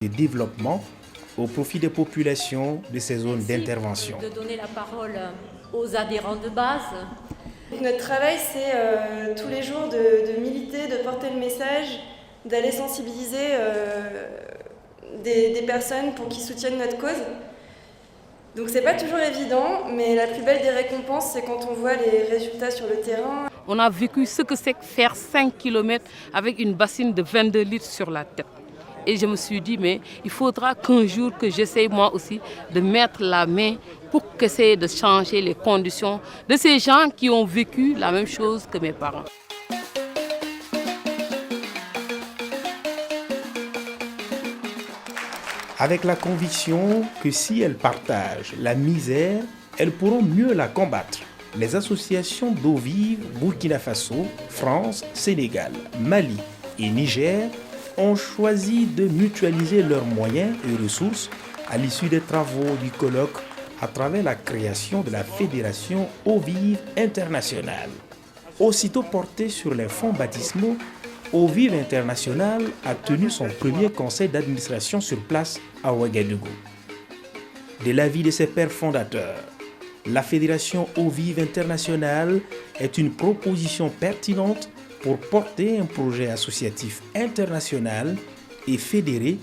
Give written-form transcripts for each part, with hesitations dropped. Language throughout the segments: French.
de développement au profit des populations de ces zones d'intervention. De donner la parole aux adhérents de base. Notre travail, c'est tous les jours de militer, de porter le message, d'aller sensibiliser des personnes pour qu'ils soutiennent notre cause. Donc c'est pas toujours évident, mais la plus belle des récompenses, c'est quand on voit les résultats sur le terrain. On a vécu ce que c'est que faire 5 km avec une bassine de 22 litres sur la tête. Et je me suis dit, mais il faudra qu'un jour que j'essaye moi aussi de mettre la main pour essayer de changer les conditions de ces gens qui ont vécu la même chose que mes parents. Avec la conviction que si elles partagent la misère, elles pourront mieux la combattre. Les associations d'eau vive Burkina Faso, France, Sénégal, Mali et Niger ont choisi de mutualiser leurs moyens et ressources à l'issue des travaux du colloque à travers la création de la Fédération Eau Vive Internationale. Aussitôt porté sur les fonds baptismaux, Eau Vive International a tenu son premier conseil d'administration sur place à Ouagadougou. De l'avis de ses pères fondateurs, la Fédération Eau Vive Internationale est une proposition pertinente pour porter un projet associatif international et fédéré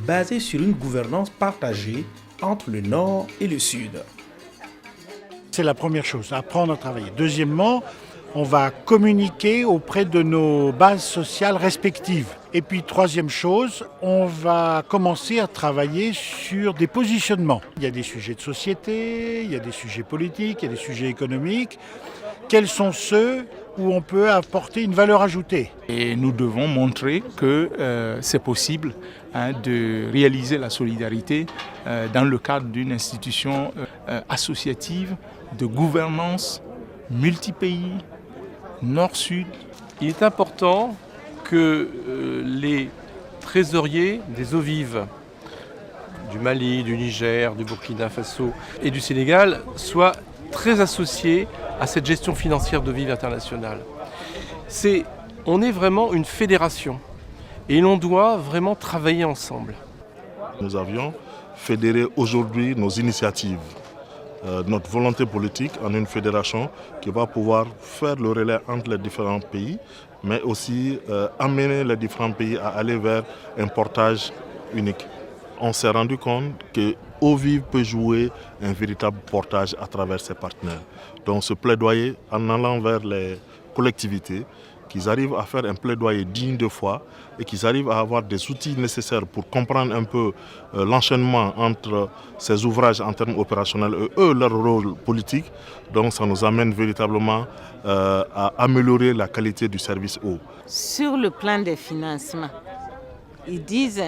basé sur une gouvernance partagée entre le Nord et le Sud. C'est la première chose, apprendre à travailler. Deuxièmement, on va communiquer auprès de nos bases sociales respectives. Et puis troisième chose, on va commencer à travailler sur des positionnements. Il y a des sujets de société, il y a des sujets politiques, il y a des sujets économiques. Quels sont ceux où on peut apporter une valeur ajoutée? Et nous devons montrer que c'est possible de réaliser la solidarité dans le cadre d'une institution associative de gouvernance multi-pays, Nord-Sud. Il est important que les trésoriers des eaux vives du Mali, du Niger, du Burkina Faso et du Sénégal soient très associés à cette gestion financière d'eau vive internationale. On est vraiment une fédération et l'on doit vraiment travailler ensemble. Nous avions fédéré aujourd'hui nos initiatives, notre volonté politique en une fédération qui va pouvoir faire le relais entre les différents pays, mais aussi amener les différents pays à aller vers un portage unique. On s'est rendu compte que Eau Vive peut jouer un véritable portage à travers ses partenaires. Donc ce plaidoyer, en allant vers les collectivités, qu'ils arrivent à faire un plaidoyer digne de foi et qu'ils arrivent à avoir des outils nécessaires pour comprendre un peu l'enchaînement entre ces ouvrages en termes opérationnels et eux, leur rôle politique. Donc ça nous amène véritablement à améliorer la qualité du service eau. Sur le plan des financements, ils disent,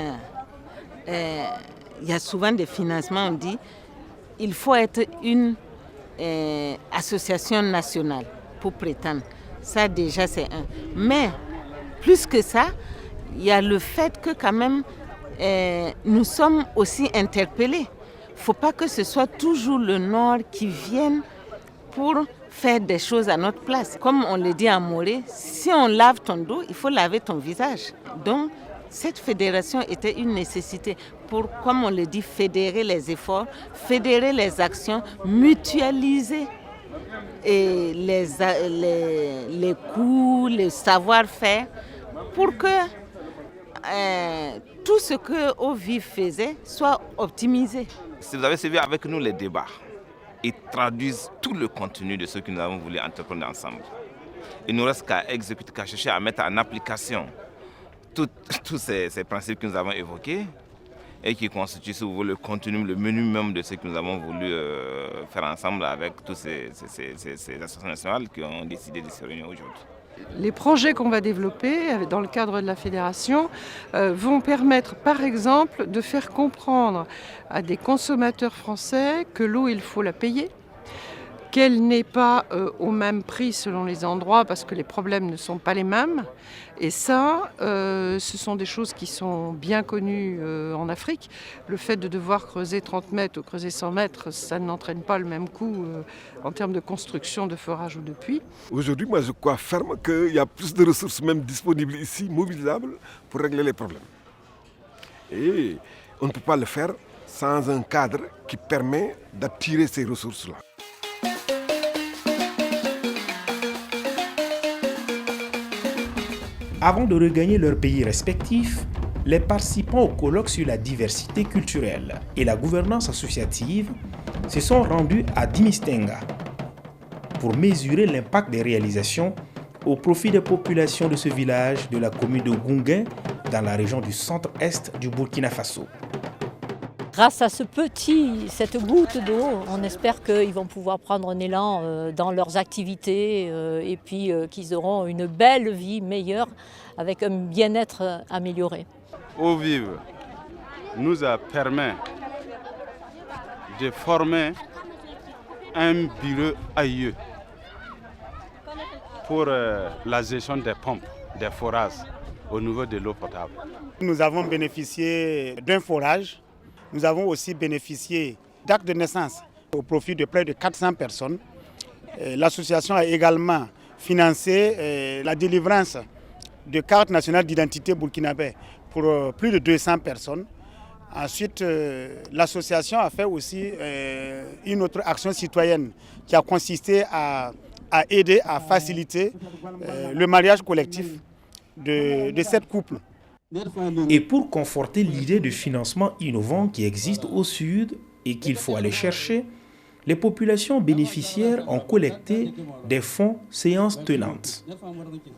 il y a souvent des financements, on dit, il faut être une association nationale pour prétendre. Ça déjà c'est un. Mais plus que ça, il y a le fait que quand même nous sommes aussi interpellés. Il ne faut pas que ce soit toujours le Nord qui vienne pour faire des choses à notre place. Comme on le dit en Morée, si on lave ton dos, il faut laver ton visage. Donc cette fédération était une nécessité pour, comme on le dit, fédérer les efforts, fédérer les actions, mutualiser et les coûts, le savoir-faire, pour que tout ce que Eau Vive faisait soit optimisé. Si vous avez suivi avec nous les débats, ils traduisent tout le contenu de ce que nous avons voulu entreprendre ensemble. Il ne nous reste qu'à exécuter, qu'à chercher à mettre en application tous ces principes que nous avons évoqués et qui constituent, si vous voulez, le contenu, le menu même de ce que nous avons voulu faire ensemble avec toutes ces associations nationales qui ont décidé de se réunir aujourd'hui. Les projets qu'on va développer dans le cadre de la fédération vont permettre, par exemple, de faire comprendre à des consommateurs français que l'eau, il faut la payer, qu'elle n'est pas au même prix selon les endroits parce que les problèmes ne sont pas les mêmes. Et ça, ce sont des choses qui sont bien connues en Afrique. Le fait de devoir creuser 30 mètres ou creuser 100 mètres, ça n'entraîne pas le même coût en termes de construction de forage ou de puits. Aujourd'hui, moi je crois ferme qu'il y a plus de ressources même disponibles ici, mobilisables, pour régler les problèmes. Et on ne peut pas le faire sans un cadre qui permet d'attirer ces ressources-là. Avant de regagner leur pays respectif, les participants au colloque sur la diversité culturelle et la gouvernance associative se sont rendus à Dimistenga pour mesurer l'impact des réalisations au profit des populations de ce village de la commune de Gounguin dans la région du centre-est du Burkina Faso. Grâce à cette goutte d'eau, on espère qu'ils vont pouvoir prendre un élan dans leurs activités et puis qu'ils auront une belle vie meilleure avec un bien-être amélioré. Eau Vive nous a permis de former un bureau AIE pour la gestion des pompes, des forages au niveau de l'eau potable. Nous avons bénéficié d'un forage. Nous avons aussi bénéficié d'actes de naissance au profit de près de 400 personnes. L'association a également financé la délivrance de cartes nationales d'identité burkinabé pour plus de 200 personnes. Ensuite, l'association a fait aussi une autre action citoyenne qui a consisté à aider à faciliter le mariage collectif de 7 couples. Et pour conforter l'idée de financement innovant qui existe au Sud et qu'il faut aller chercher, les populations bénéficiaires ont collecté des fonds séances tenantes.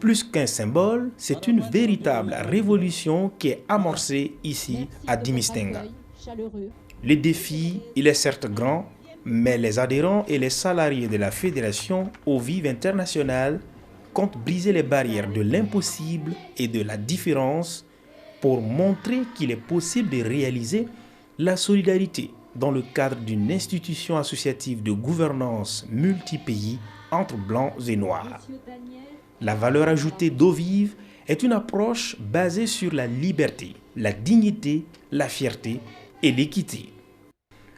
Plus qu'un symbole, c'est une véritable révolution qui est amorcée ici à Dimistenga. Le défi, il est certes grand, mais les adhérents et les salariés de la Fédération Eau Vive Internationale comptent briser les barrières de l'impossible et de la différence pour montrer qu'il est possible de réaliser la solidarité dans le cadre d'une institution associative de gouvernance multi-pays entre blancs et noirs. La valeur ajoutée d'Eau Vive est une approche basée sur la liberté, la dignité, la fierté et l'équité.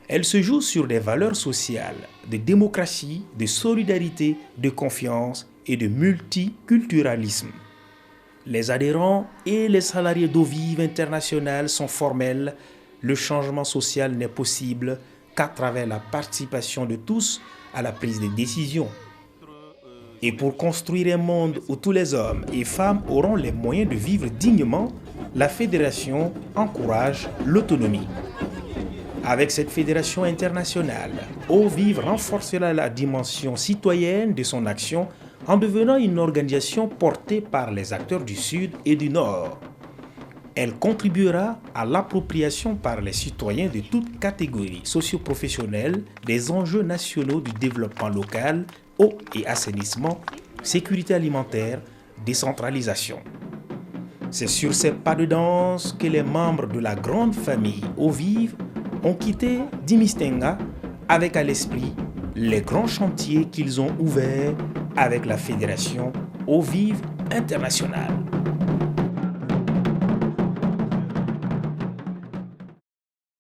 Elle se joue sur des valeurs sociales, de démocratie, de solidarité, de confiance et de multiculturalisme. Les adhérents et les salariés d'Eau Vive Internationale sont formels. Le changement social n'est possible qu'à travers la participation de tous à la prise de décision. Et pour construire un monde où tous les hommes et femmes auront les moyens de vivre dignement, la Fédération encourage l'autonomie. Avec cette fédération internationale, Eau Vive renforcera la dimension citoyenne de son action en devenant une organisation portée par les acteurs du Sud et du Nord. Elle contribuera à l'appropriation par les citoyens de toutes catégories socio-professionnelles des enjeux nationaux du développement local, eau et assainissement, sécurité alimentaire, décentralisation. C'est sur ces pas de danse que les membres de la grande famille Eau Vive ont quitté Dimistenga avec à l'esprit les grands chantiers qu'ils ont ouverts avec la Fédération Eau Vive Internationale.